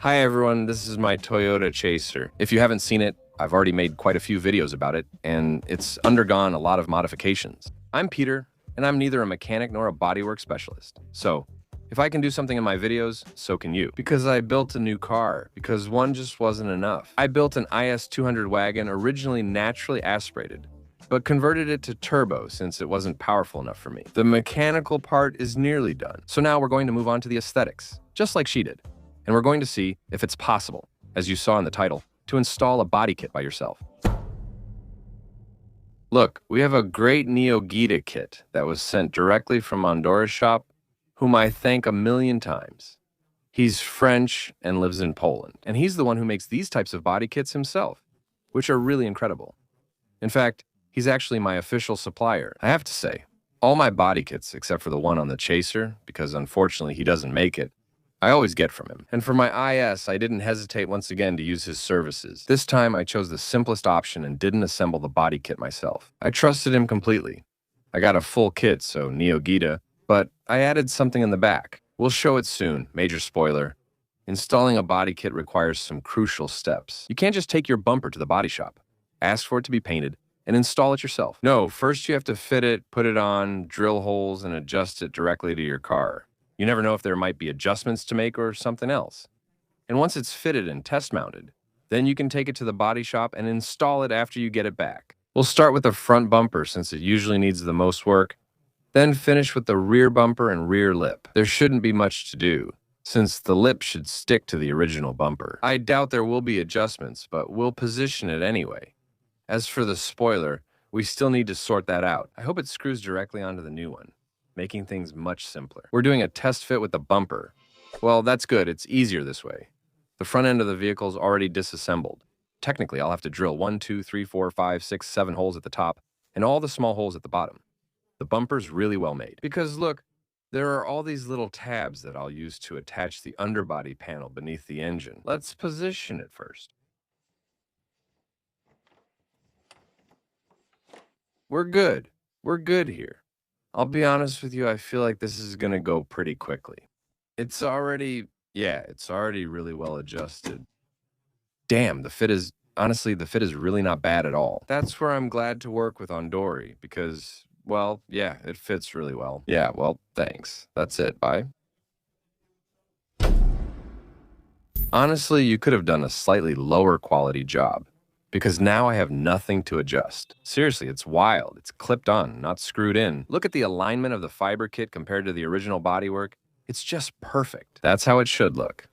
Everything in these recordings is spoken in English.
Hi everyone, this is my Toyota Chaser. If you haven't seen it, I've already made quite a few videos about it, and it's undergone a lot of modifications. I'm Peter, and I'm neither a mechanic nor a bodywork specialist. So, if I can do something in my videos, so can you. Because I built a new car, because one just wasn't enough. I built an IS200 wagon originally naturally aspirated, but converted it to turbo since it wasn't powerful enough for me. The mechanical part is nearly done, so now we're going to move on to the aesthetics, just like she did. And we're going to see if it's possible, as you saw in the title, to install a body kit by yourself. Look, we have a great Neo Gita kit that was sent directly from Andorra's shop, whom I thank a million times. He's French and lives in Poland, and he's the one who makes these types of body kits himself, which are really incredible. In fact, he's actually my official supplier. I have to say, all my body kits, except for the one on the Chaser, because unfortunately he doesn't make it, I always get from him. And for my IS, I didn't hesitate once again to use his services. This time, I chose the simplest option and didn't assemble the body kit myself. I trusted him completely. I got a full kit, so Neo Gita, but I added something in the back. We'll show it soon, major spoiler. Installing a body kit requires some crucial steps. You can't just take your bumper to the body shop, ask for it to be painted, and install it yourself. No, first you have to fit it, put it on, drill holes, and adjust it directly to your car. You never know if there might be adjustments to make or something else. And once it's fitted and test mounted, then you can take it to the body shop and install it after you get it back. We'll start with the front bumper since it usually needs the most work, then finish with the rear bumper and rear lip. There shouldn't be much to do, since the lip should stick to the original bumper. I doubt there will be adjustments, but we'll position it anyway. As for the spoiler, we still need to sort that out. I hope it screws directly onto the new one, making things much simpler. We're doing a test fit with the bumper. Well, that's good. It's easier this way. The front end of the vehicle is already disassembled. Technically, I'll have to drill 1, 2, 3, 4, 5, 6, 7 holes at the top and all the small holes at the bottom. The bumper's really well made. Because look, there are all these little tabs that I'll use to attach the underbody panel beneath the engine. Let's position it first. We're good. We're good here. I'll be honest with you, I feel like this is gonna go pretty quickly. It's already really well adjusted. Damn, honestly, the fit is really not bad at all. That's where I'm glad to work with Ondori because, well, yeah, it fits really well. Yeah, well, thanks. That's it, bye. Honestly, you could have done a slightly lower quality job because now I have nothing to adjust. Seriously, it's wild. It's clipped on, not screwed in. Look at the alignment of the fiber kit compared to the original bodywork. It's just perfect. That's how it should look.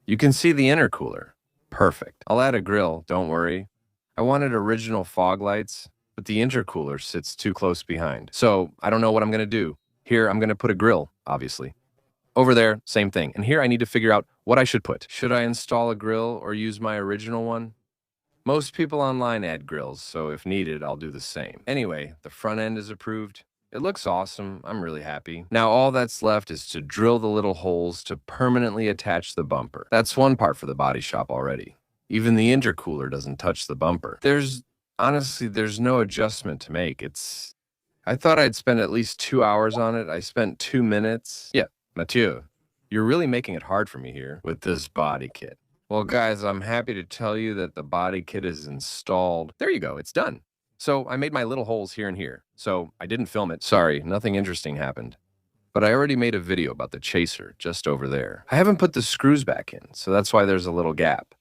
You can see the intercooler. Perfect. I'll add a grill, don't worry. I wanted original fog lights, but the intercooler sits too close behind. So I don't know what I'm gonna do. Here, I'm gonna put a grill, obviously. Over there, same thing. And here I need to figure out what I should put. Should I install a grill or use my original one? Most people online add grills, so if needed, I'll do the same. Anyway, the front end is approved. It looks awesome. I'm really happy. Now all that's left is to drill the little holes to permanently attach the bumper. That's one part for the body shop already. Even the intercooler doesn't touch the bumper. Honestly, there's no adjustment to make. I thought I'd spend at least 2 hours on it. I spent 2 minutes. Yeah, Mathieu, you're really making it hard for me here with this body kit. Well, guys, I'm happy to tell you that the body kit is installed. There you go, it's done. So I made my little holes here and here. So I didn't film it. Sorry, nothing interesting happened. But I already made a video about the Chaser just over there. I haven't put the screws back in, so that's why there's a little gap.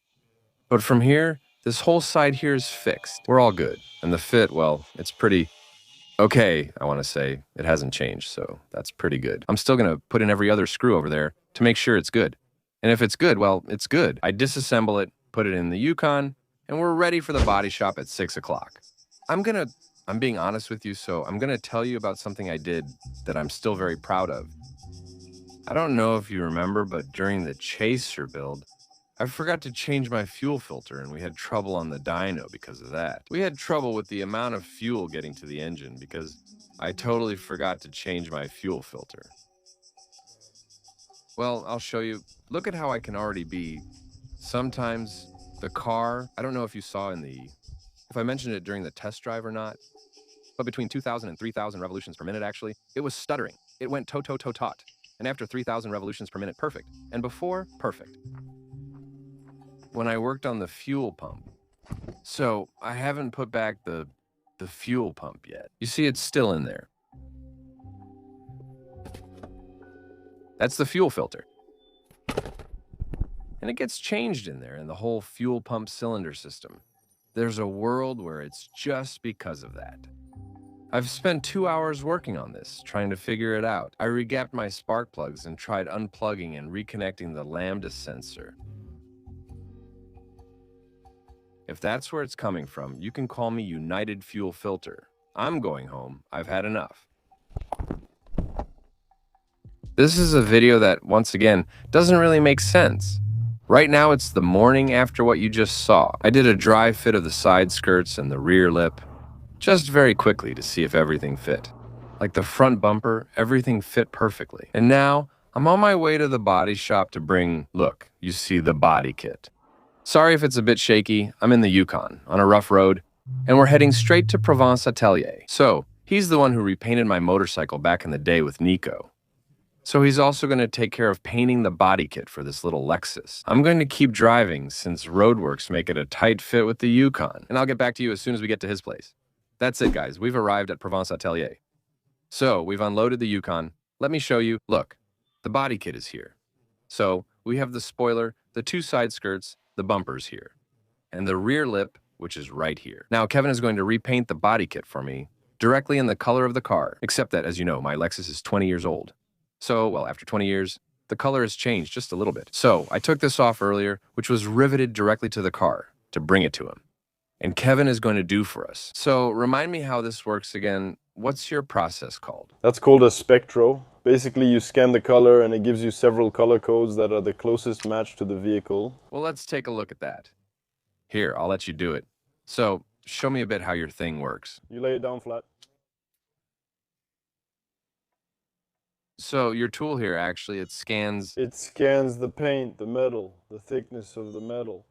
But from here, this whole side here is fixed. We're all good. And the fit, well, it's pretty okay, I want to say. It hasn't changed, so that's pretty good. I'm still gonna put in every other screw over there to make sure it's good. And if it's good, well, it's good. I disassemble it, put it in the Yukon, and we're ready for the body shop at 6 o'clock. I'm being honest with you, so I'm gonna tell you about something I did that I'm still very proud of. I don't know if you remember, but during the Chaser build, I forgot to change my fuel filter and we had trouble on the dyno because of that. We had trouble with the amount of fuel getting to the engine because I totally forgot to change my fuel filter. Well, I'll show you. Look at how I can already be. Sometimes the car, I don't know if you saw if I mentioned it during the test drive or not, but between 2,000 and 3,000 revolutions per minute, actually, it was stuttering. It went tot. And after 3,000 revolutions per minute, perfect. And before, perfect. when I worked on the fuel pump. So I haven't put back the fuel pump yet. You see, it's still in there. That's the fuel filter. And it gets changed in there in the whole fuel pump cylinder system. There's a world where it's just because of that. I've spent 2 hours working on this, trying to figure it out. I regapped my spark plugs and tried unplugging and reconnecting the lambda sensor. If that's where it's coming from, you can call me United Fuel Filter. I'm going home. I've had enough. This is a video that, once again, doesn't really make sense. Right now, it's the morning after what you just saw. I did a dry fit of the side skirts and the rear lip, just very quickly to see if everything fit. Like the front bumper, everything fit perfectly. And now, I'm on my way to the body shop to bring, look, you see the body kit. Sorry if it's a bit shaky, I'm in the Yukon, on a rough road, and we're heading straight to Provence Atelier. So, he's the one who repainted my motorcycle back in the day with Nico. So he's also going to take care of painting the body kit for this little Lexus. I'm going to keep driving since roadworks make it a tight fit with the Yukon, and I'll get back to you as soon as we get to his place. That's it, guys. We've arrived at Provence Atelier. So, we've unloaded the Yukon. Let me show you. Look, the body kit is here. So, we have the spoiler, the 2 side skirts, the bumpers here, and the rear lip, which is right here. Now, Kevin is going to repaint the body kit for me directly in the color of the car, except that, as you know, my Lexus is 20 years old. So, well, after 20 years, the color has changed just a little bit. So, I took this off earlier, which was riveted directly to the car to bring it to him. And Kevin is going to do for us. So, remind me how this works again. What's your process called? That's called a spectro. Basically, you scan the color and it gives you several color codes that are the closest match to the vehicle. Well, let's take a look at that. Here, I'll let you do it. So, show me a bit how your thing works. You lay it down flat. So, your tool here, actually, it scans the paint, the metal, the thickness of the metal.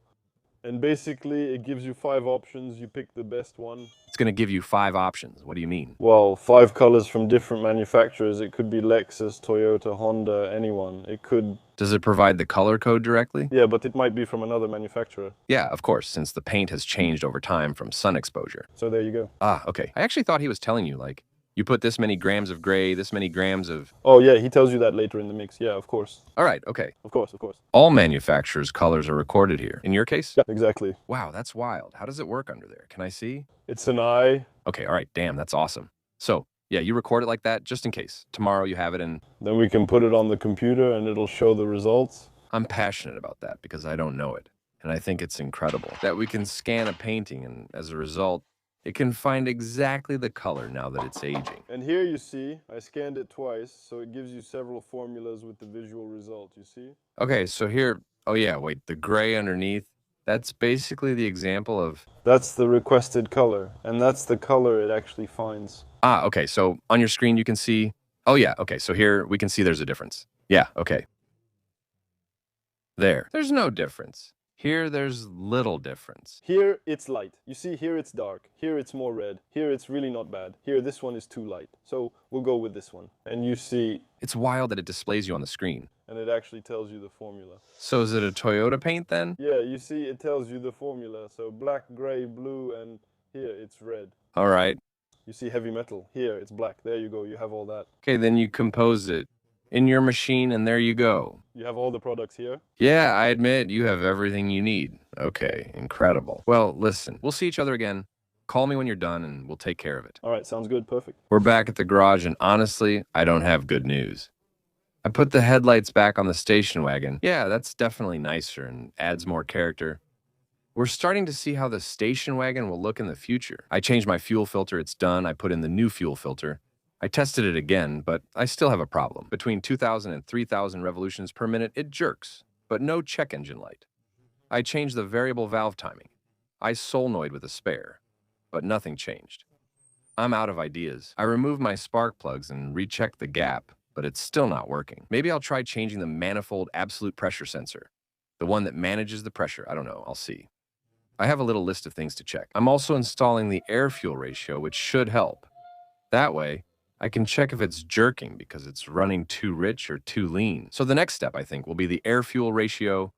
And basically, it gives you 5 options. You pick the best one. It's going to give you 5 options. What do you mean? Well, 5 colors from different manufacturers. It could be Lexus, Toyota, Honda, anyone. It could... Does it provide the color code directly? Yeah, but it might be from another manufacturer. Yeah, of course, since the paint has changed over time from sun exposure. So there you go. Ah, okay. I actually thought he was telling you, like, you put this many grams of gray, this many grams of... Oh, yeah, he tells you that later in the mix. Yeah, of course. All right, okay. Of course, of course. All manufacturers' colors are recorded here. In your case? Yeah, exactly. Wow, that's wild. How does it work under there? Can I see? It's an eye. Okay, all right, damn, that's awesome. So, yeah, you record it like that just in case. Tomorrow you have it and... Then we can put it on the computer and it'll show the results. I'm passionate about that because I don't know it. And I think it's incredible that we can scan a painting and, as a result, it can find exactly the color now that it's aging. And here you see, I scanned it twice, so it gives you several formulas with the visual result, you see? Okay, so here, oh yeah, wait, the gray underneath, that's basically the example of... That's the requested color, and that's the color it actually finds. Ah, okay, so on your screen you can see, oh yeah, okay, so here we can see there's a difference. Yeah, okay. There's no difference. Here, there's little difference. Here, it's light. You see, here it's dark. Here, it's more red. Here, it's really not bad. Here, this one is too light. So, we'll go with this one. And you see... It's wild that it displays you on the screen. And it actually tells you the formula. So is it a Toyota paint then? Yeah, you see, it tells you the formula. So, black, gray, blue, and here, it's red. All right. You see heavy metal. Here, it's black. There you go. You have all that. Okay, then you compose it in your machine, and there you go. You have all the products here? Yeah, I admit you have everything you need. Okay, incredible. Well, listen, we'll see each other again. Call me when you're done, and we'll take care of it. All right, sounds good. Perfect. We're back at the garage, and honestly, I don't have good news. I put the headlights back on the station wagon. Yeah, that's definitely nicer and adds more character. We're starting to see how the station wagon will look in the future. I changed my fuel filter, it's done. I put in the new fuel filter. I tested it again, but I still have a problem. Between 2,000 and 3,000 revolutions per minute, it jerks, but no check engine light. I changed the variable valve timing. I solenoid with a spare, but nothing changed. I'm out of ideas. I removed my spark plugs and rechecked the gap, but it's still not working. Maybe I'll try changing the manifold absolute pressure sensor. The one that manages the pressure. I don't know, I'll see. I have a little list of things to check. I'm also installing the air-fuel ratio, which should help. That way, I can check if it's jerking because it's running too rich or too lean. So the next step, I think, will be the air-fuel ratio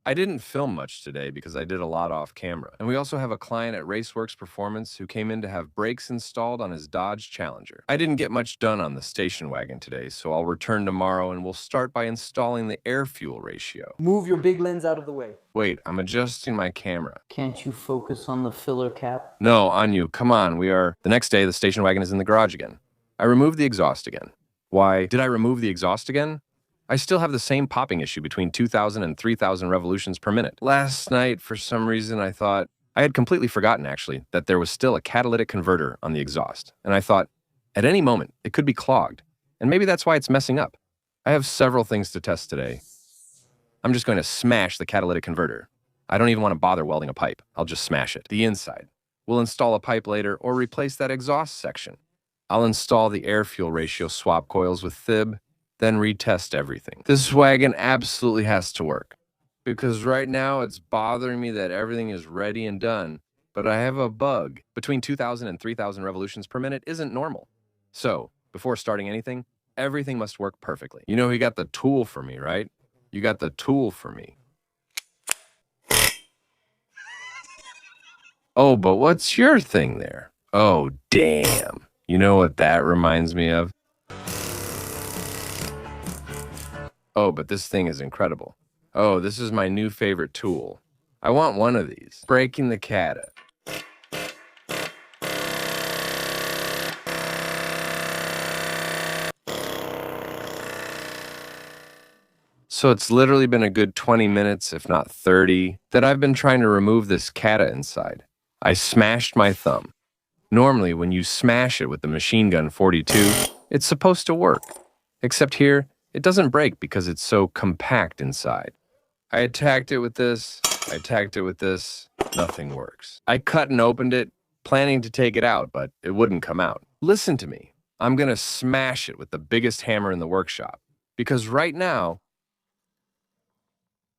I didn't film much today because I did a lot off camera. And we also have a client at Raceworks Performance who came in to have brakes installed on his Dodge Challenger. I didn't get much done on the station wagon today, so I'll return tomorrow and we'll start by installing the air-fuel ratio. Move your big lens out of the way. Wait, I'm adjusting my camera. Can't you focus on the filler cap? No, on you. Come on, The next day, the station wagon is in the garage again. I removed the exhaust again. Why did I remove the exhaust again? I still have the same popping issue between 2,000 and 3,000 revolutions per minute. Last night, for some reason, I had completely forgotten, actually, that there was still a catalytic converter on the exhaust. And I thought, at any moment, it could be clogged. And maybe that's why it's messing up. I have several things to test today. I'm just going to smash the catalytic converter. I don't even want to bother welding a pipe. I'll just smash it. The inside. We'll install a pipe later or replace that exhaust section. I'll install the air-fuel ratio swap coils with fib, then retest everything. This wagon absolutely has to work, because right now it's bothering me that everything is ready and done, but I have a bug. Between 2,000 and 3,000 revolutions per minute isn't normal. So, before starting anything, everything must work perfectly. You know you got the tool for me, right? You got the tool for me. Oh, but what's your thing there? Oh, damn. You know what that reminds me of? Oh, but this thing is incredible. Oh, this is my new favorite tool. I want one of these. Breaking the cata. So it's literally been a good 20 minutes, if not 30, that I've been trying to remove this cata inside. I smashed my thumb. Normally, when you smash it with the machine gun 42, it's supposed to work. Except here, it doesn't break because it's so compact inside. I attacked it with this, nothing works. I cut and opened it, planning to take it out, but it wouldn't come out. Listen to me. I'm gonna smash it with the biggest hammer in the workshop. Because right now,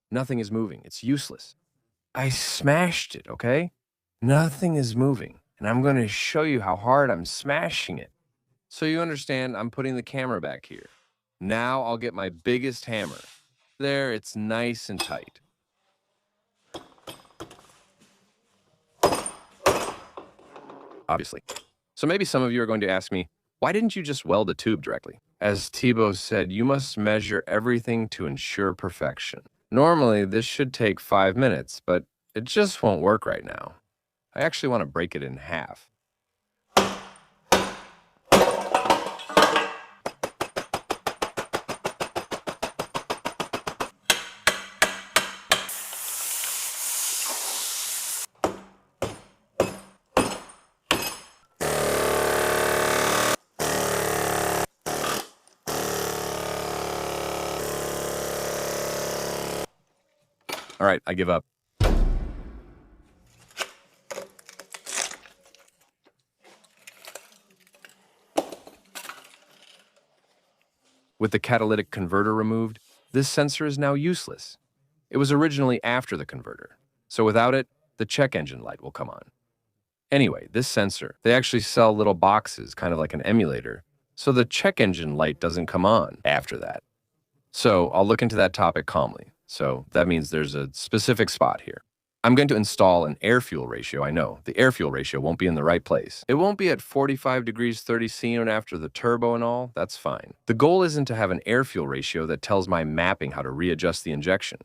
nothing is moving. It's useless. I smashed it, okay? Nothing is moving. And I'm gonna show you how hard I'm smashing it. So you understand, I'm putting the camera back here. Now I'll get my biggest hammer. There, it's nice and tight. Obviously. So maybe some of you are going to ask me, why didn't you just weld a tube directly? As Thibaut said, you must measure everything to ensure perfection. Normally, this should take 5 minutes, but it just won't work right now. I actually want to break it in half. All right, I give up. With the catalytic converter removed, this sensor is now useless. It was originally after the converter, so without it, the check engine light will come on. Anyway, this sensor, they actually sell little boxes, kind of like an emulator, so the check engine light doesn't come on after that. So I'll look into that topic calmly. So that means there's a specific spot here. I'm going to install an air-fuel ratio. I know, the air-fuel ratio won't be in the right place. It won't be at 45 degrees 30 C and after the turbo and all, that's fine. The goal isn't to have an air-fuel ratio that tells my mapping how to readjust the injection,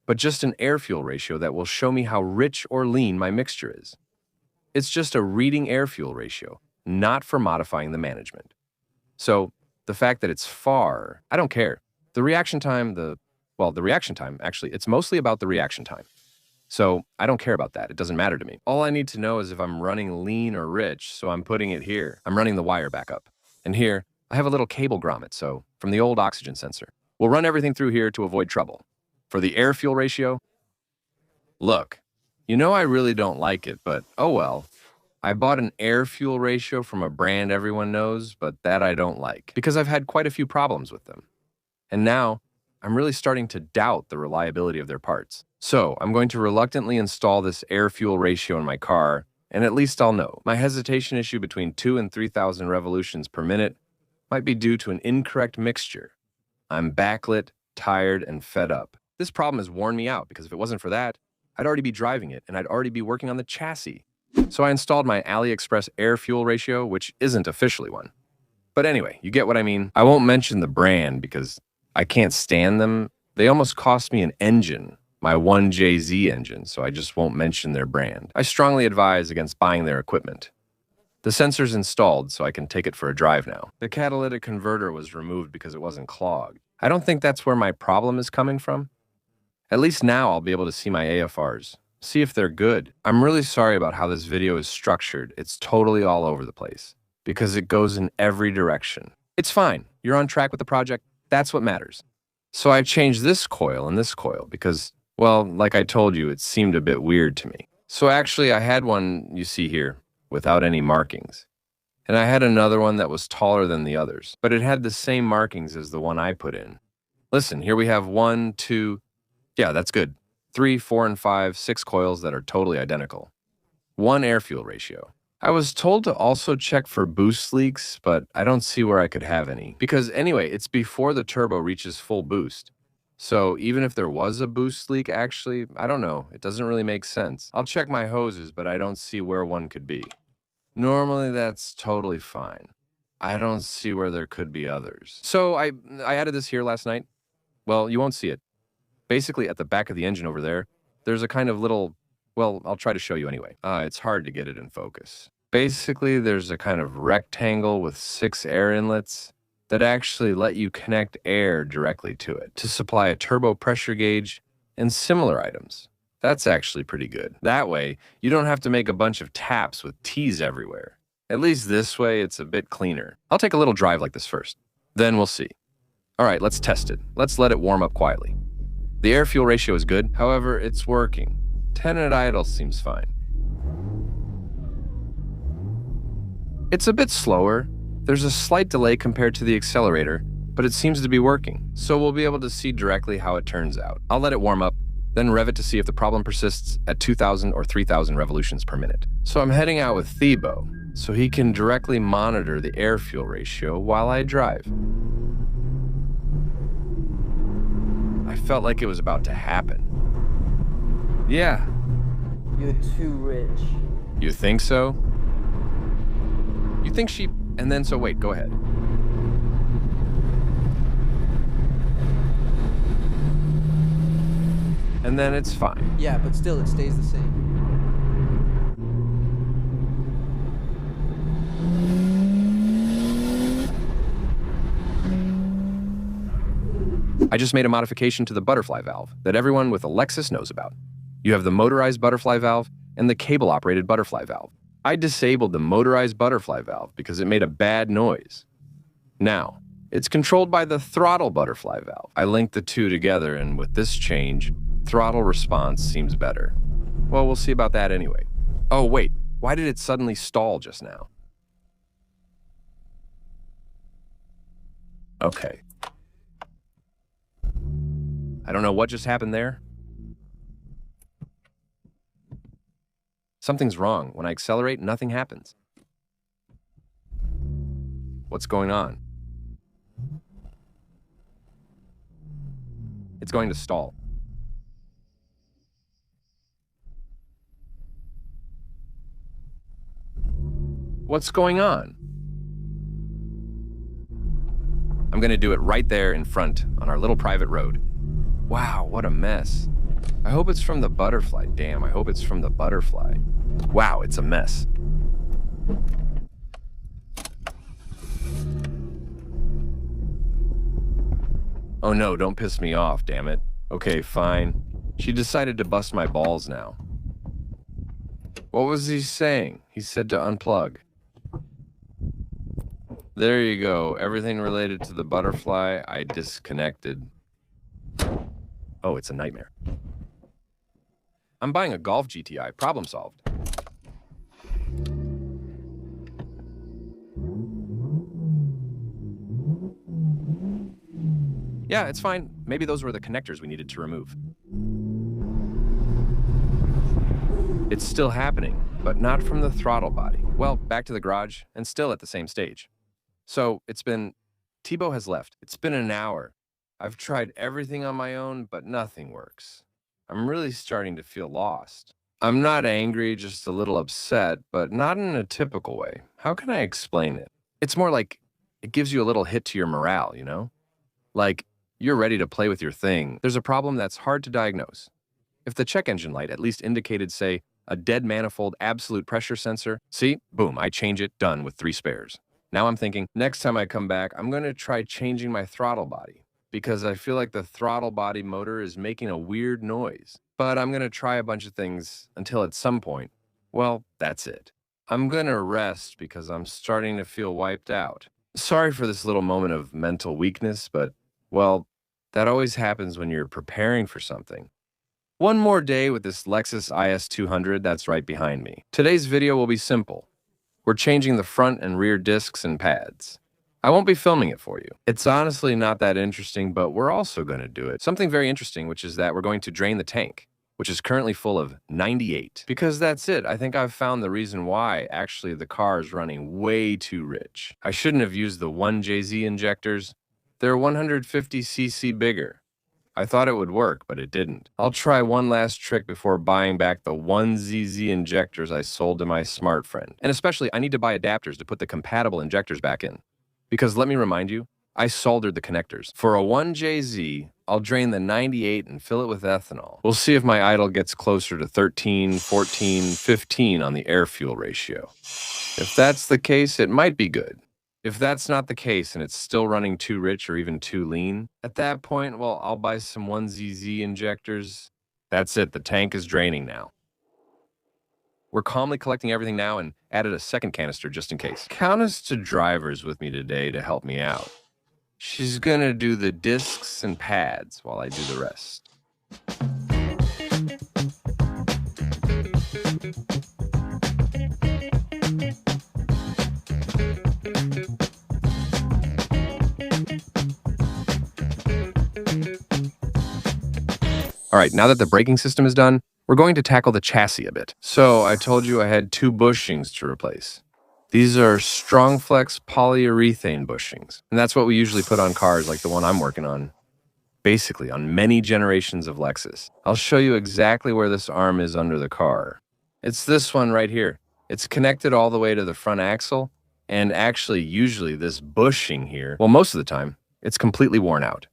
but just an air-fuel ratio that will show me how rich or lean my mixture is. It's just a reading air-fuel ratio, not for modifying the management. So the fact that it's far, I don't care. The reaction time, actually, it's mostly about the reaction time. So I don't care about that. It doesn't matter to me. All I need to know is if I'm running lean or rich, so I'm putting it here. I'm running the wire back up. And here, I have a little cable grommet, so from the old oxygen sensor. We'll run everything through here to avoid trouble. For the air-fuel ratio, look, you know I really don't like it, but oh well. I bought an air-fuel ratio from a brand everyone knows, but that I don't like, because I've had quite a few problems with them. And now, I'm really starting to doubt the reliability of their parts. So I'm going to reluctantly install this air-fuel ratio in my car, and at least I'll know. My hesitation issue between 2,000 and 3,000 revolutions per minute might be due to an incorrect mixture. I'm backlit, tired, and fed up. This problem has worn me out because if it wasn't for that, I'd already be driving it and I'd already be working on the chassis. So I installed my AliExpress air-fuel ratio, which isn't officially one. But anyway, you get what I mean. I won't mention the brand because I can't stand them. They almost cost me an engine, my 1JZ engine, so I just won't mention their brand. I strongly advise against buying their equipment. The sensor's installed, so I can take it for a drive now. The catalytic converter was removed because it wasn't clogged. I don't think that's where my problem is coming from. At least now I'll be able to see my AFRs, see if they're good. I'm really sorry about how this video is structured. It's totally all over the place because it goes in every direction. It's fine. You're on track with the project. That's what matters. So I changed this coil and this coil because, well, like I told you, it seemed a bit weird to me. So actually I had one you see here without any markings. And I had another one that was taller than the others, but it had the same markings as the one I put in. Listen, here we have 1, 2, yeah, that's good. 3, 4, and 5, 6 coils that are totally identical. 1 air-fuel ratio. I was told to also check for boost leaks, but I don't see where I could have any. Because anyway, it's before the turbo reaches full boost. So even if there was a boost leak, actually, I don't know. It doesn't really make sense. I'll check my hoses, but I don't see where one could be. Normally, that's totally fine. I don't see where there could be others. So I added this here last night. Well, you won't see it. Basically, at the back of the engine over there, there's a kind of little, well, I'll try to show you anyway. It's hard to get it in focus. Basically, there's a kind of rectangle with 6 air inlets that actually let you connect air directly to it to supply a turbo pressure gauge and similar items. That's actually pretty good. That way, you don't have to make a bunch of taps with T's everywhere. At least this way, it's a bit cleaner. I'll take a little drive like this first. Then we'll see. All right, let's test it. Let's let it warm up quietly. The air-fuel ratio is good, however, it's working. 10 at idle seems fine. It's a bit slower. There's a slight delay compared to the accelerator, but it seems to be working, so we'll be able to see directly how it turns out. I'll let it warm up, then rev it to see if the problem persists at 2,000 or 3,000 revolutions per minute. So I'm heading out with Thibaut, so he can directly monitor the air-fuel ratio while I drive. I felt like it was about to happen. Yeah. You're too rich. You think so? You think she... And then, so wait, go ahead. And then it's fine. Yeah, but still, it stays the same. I just made a modification to the butterfly valve that everyone with a Lexus knows about. You have the motorized butterfly valve and the cable-operated butterfly valve. I disabled the motorized butterfly valve because it made a bad noise. Now, it's controlled by the throttle butterfly valve. I linked the two together, and with this change, throttle response seems better. Well, we'll see about that anyway. Oh, wait, why did it suddenly stall just now? Okay. I don't know what just happened there. Something's wrong. When I accelerate, nothing happens. What's going on? It's going to stall. What's going on? I'm going to do it right there in front on our little private road. Wow, what a mess. I hope it's from the butterfly. Damn, I hope it's from the butterfly. Wow, it's a mess. Oh no, don't piss me off, damn it. Okay, fine. She decided to bust my balls now. What was he saying? He said to unplug. There you go. Everything related to the butterfly, I disconnected. Oh, it's a nightmare. I'm buying a Golf GTI. Problem solved. Yeah, it's fine. Maybe those were the connectors we needed to remove. It's still happening, but not from the throttle body. Well, back to the garage, and still at the same stage. So, it's been... Thibaut has left. It's been an hour. I've tried everything on my own, but nothing works. I'm really starting to feel lost. I'm not angry, just a little upset, but not in a typical way. How can I explain it? It's more like it gives you a little hit to your morale, you know? Like, you're ready to play with your thing. There's a problem that's hard to diagnose. If the check engine light at least indicated, say, a dead manifold absolute pressure sensor, see, boom, I change it, done with 3 spares. Now I'm thinking, next time I come back, I'm going to try changing my throttle body because I feel like the throttle body motor is making a weird noise. But I'm going to try a bunch of things until at some point, well, that's it. I'm going to rest because I'm starting to feel wiped out. Sorry for this little moment of mental weakness, but, well, that always happens when you're preparing for something. One more day with this Lexus IS200 that's right behind me. Today's video will be simple. We're changing the front and rear discs and pads. I won't be filming it for you. It's honestly not that interesting, but we're also going to do it. Something very interesting, which is that we're going to drain the tank, which is currently full of 98. Because that's it. I think I've found the reason why actually the car is running way too rich. I shouldn't have used the 1JZ injectors. They're 150cc bigger. I thought it would work, but it didn't. I'll try one last trick before buying back the 1ZZ injectors I sold to my smart friend. And especially, I need to buy adapters to put the compatible injectors back in. Because let me remind you, I soldered the connectors. For a 1JZ, I'll drain the 98 and fill it with ethanol. We'll see if my idle gets closer to 13, 14, 15 on the air-fuel ratio. If that's the case, it might be good. If that's not the case and it's still running too rich or even too lean, at that point, well, I'll buy some 1ZZ injectors. That's it, the tank is draining now. We're calmly collecting everything now and added a second canister just in case. Countess to drivers with me today to help me out. She's gonna do the discs and pads while I do the rest. All right, now that the braking system is done, we're going to tackle the chassis a bit. So I told you I had 2 bushings to replace. These are StrongFlex polyurethane bushings, and that's what we usually put on cars like the one I'm working on. Basically, on many generations of Lexus. I'll show you exactly where this arm is under the car. It's this one right here. It's connected all the way to the front axle, and actually, usually this bushing here, well, most of the time, it's completely worn out.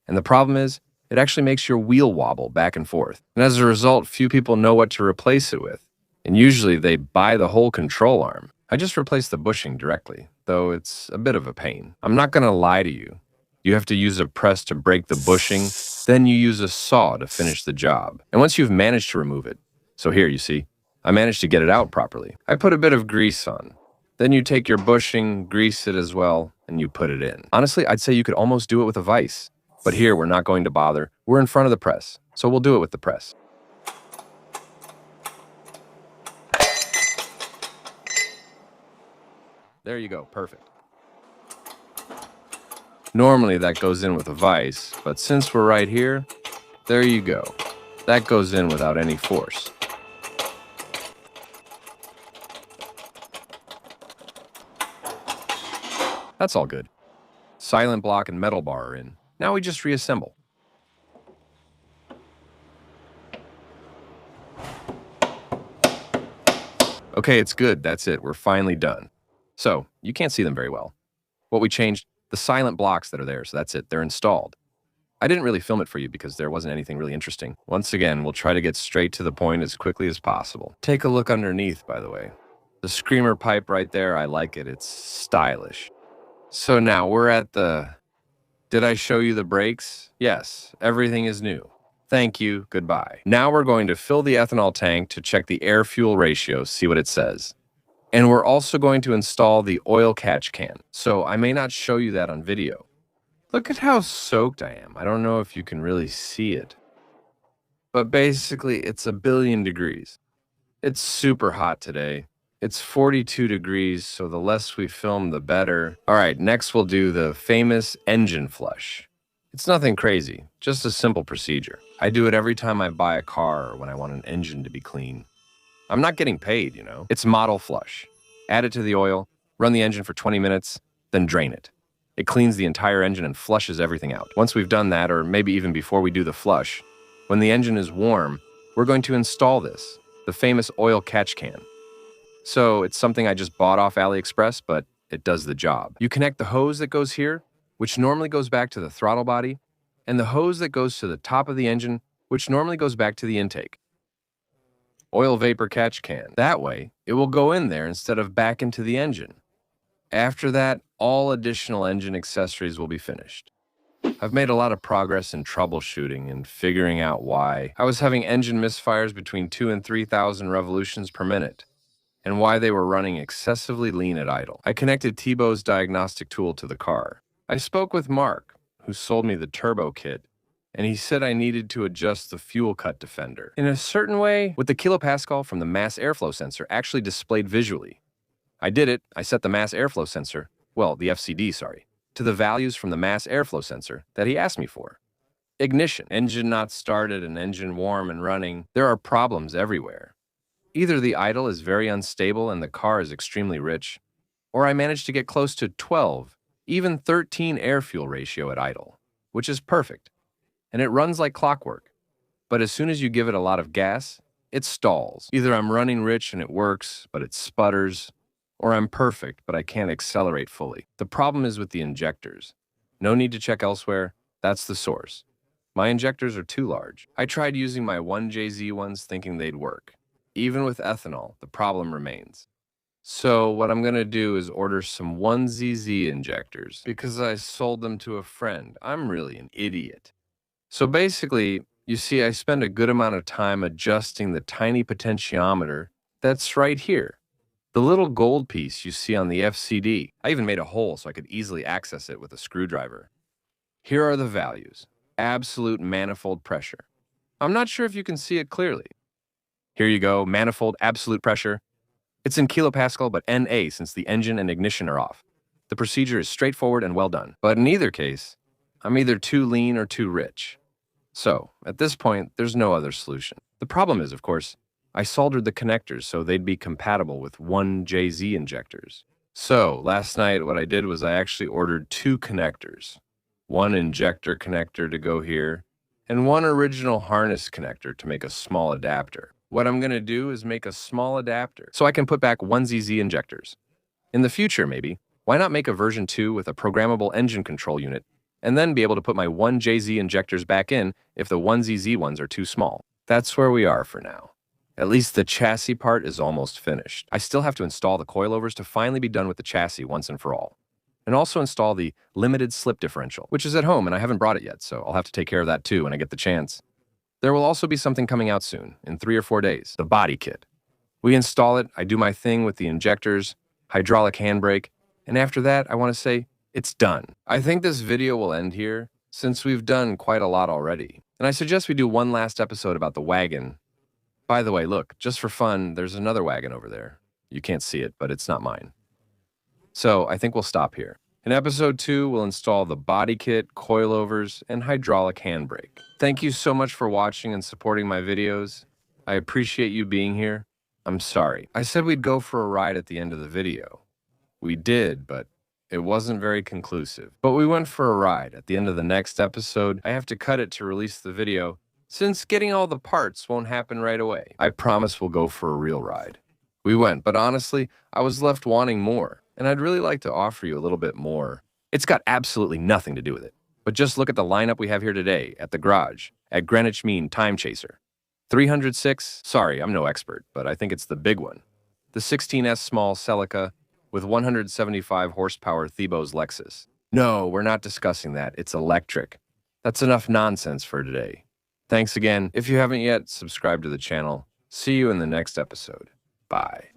And the problem is, it actually makes your wheel wobble back and forth. And as a result, few people know what to replace it with. And usually they buy the whole control arm. I just replaced the bushing directly, though it's a bit of a pain. I'm not gonna lie to you. You have to use a press to break the bushing, then you use a saw to finish the job. And once you've managed to remove it, so here you see, I managed to get it out properly. I put a bit of grease on. Then you take your bushing, grease it as well, and you put it in. Honestly, I'd say you could almost do it with a vise. But here, we're not going to bother. We're in front of the press, so we'll do it with the press. There you go, perfect. Normally that goes in with a vise, but since we're right here, there you go. That goes in without any force. That's all good. Silent block and metal bar are in. Now we just reassemble. Okay, it's good. That's it. We're finally done. So, you can't see them very well. What we changed, the silent blocks that are there, so that's it. They're installed. I didn't really film it for you because there wasn't anything really interesting. Once again, we'll try to get straight to the point as quickly as possible. Take a look underneath, by the way. The screamer pipe right there, I like it. It's stylish. So now we're at the... Did I show you the brakes? Yes, everything is new. Thank you, goodbye. Now we're going to fill the ethanol tank to check the air-fuel ratio, see what it says. And we're also going to install the oil catch can, so I may not show you that on video. Look at how soaked I am. I don't know if you can really see it. But basically, it's 1 billion degrees. It's super hot today. It's 42 degrees, so the less we film, the better. All right, next we'll do the famous engine flush. It's nothing crazy, just a simple procedure. I do it every time I buy a car or when I want an engine to be clean. I'm not getting paid, you know. It's model flush. Add it to the oil, run the engine for 20 minutes, then drain it. It cleans the entire engine and flushes everything out. Once we've done that, or maybe even before we do the flush, when the engine is warm, we're going to install this, the famous oil catch can. So it's something I just bought off AliExpress, but it does the job. You connect the hose that goes here, which normally goes back to the throttle body, and the hose that goes to the top of the engine, which normally goes back to the intake. Oil vapor catch can. That way, it will go in there instead of back into the engine. After that, all additional engine accessories will be finished. I've made a lot of progress in troubleshooting and figuring out why I was having engine misfires between 2,000 and 3,000 revolutions per minute, and why they were running excessively lean at idle. I connected T-Bow's diagnostic tool to the car. I spoke with Mark, who sold me the turbo kit, and he said I needed to adjust the fuel cut defender in a certain way with the kilopascal from the mass airflow sensor actually displayed visually. I did it. I set the mass airflow sensor, well, the FCD, sorry, to the values from the mass airflow sensor that he asked me for. Ignition, engine not started and engine warm and running. There are problems everywhere. Either the idle is very unstable and the car is extremely rich, or I managed to get close to 12, even 13 air-fuel ratio at idle, which is perfect. And it runs like clockwork. But as soon as you give it a lot of gas, it stalls. Either I'm running rich and it works, but it sputters, or I'm perfect, but I can't accelerate fully. The problem is with the injectors. No need to check elsewhere. That's the source. My injectors are too large. I tried using my 1JZ ones thinking they'd work. Even with ethanol, the problem remains. So what I'm going to do is order some 1ZZ injectors because I sold them to a friend. I'm really an idiot. So basically, you see, I spend a good amount of time adjusting the tiny potentiometer that's right here. The little gold piece you see on the FCD. I even made a hole so I could easily access it with a screwdriver. Here are the values. Absolute manifold pressure. I'm not sure if you can see it clearly. Here you go, manifold absolute pressure. It's in kilopascal, but NA since the engine and ignition are off. The procedure is straightforward and well done. But in either case, I'm either too lean or too rich. So, at this point, there's no other solution. The problem is, of course, I soldered the connectors so they'd be compatible with 1JZ injectors. So, last night what I did was I actually ordered 2 connectors. One injector connector to go here, and one original harness connector to make a small adapter. What I'm going to do is make a small adapter so I can put back 1ZZ injectors. In the future, maybe, why not make a version 2 with a programmable engine control unit and then be able to put my 1JZ injectors back in if the 1ZZ ones are too small? That's where we are for now. At least the chassis part is almost finished. I still have to install the coilovers to finally be done with the chassis once and for all. And also install the limited slip differential, which is at home and I haven't brought it yet, so I'll have to take care of that too when I get the chance. There will also be something coming out soon, in 3 or 4 days, the body kit. We install it, I do my thing with the injectors, hydraulic handbrake, and after that, I want to say, it's done. I think this video will end here, since we've done quite a lot already. And I suggest we do one last episode about the wagon. By the way, look, just for fun, there's another wagon over there. You can't see it, but it's not mine. So I think we'll stop here. In episode 2, we'll install the body kit, coilovers, and hydraulic handbrake. Thank you so much for watching and supporting my videos. I appreciate you being here. I'm sorry. I said we'd go for a ride at the end of the video. We did, but it wasn't very conclusive. But we went for a ride. At the end of the next episode, I have to cut it to release the video, since getting all the parts won't happen right away. I promise we'll go for a real ride. We went, but honestly, I was left wanting more. And I'd really like to offer you a little bit more. It's got absolutely nothing to do with it. But just look at the lineup we have here today at the garage at Greenwich Mean Time Chaser. 306, sorry, I'm no expert, but I think it's the big one. The 16S small Celica with 175 horsepower Thebos Lexus. No, we're not discussing that. It's electric. That's enough nonsense for today. Thanks again. If you haven't yet, subscribe to the channel. See you in the next episode. Bye.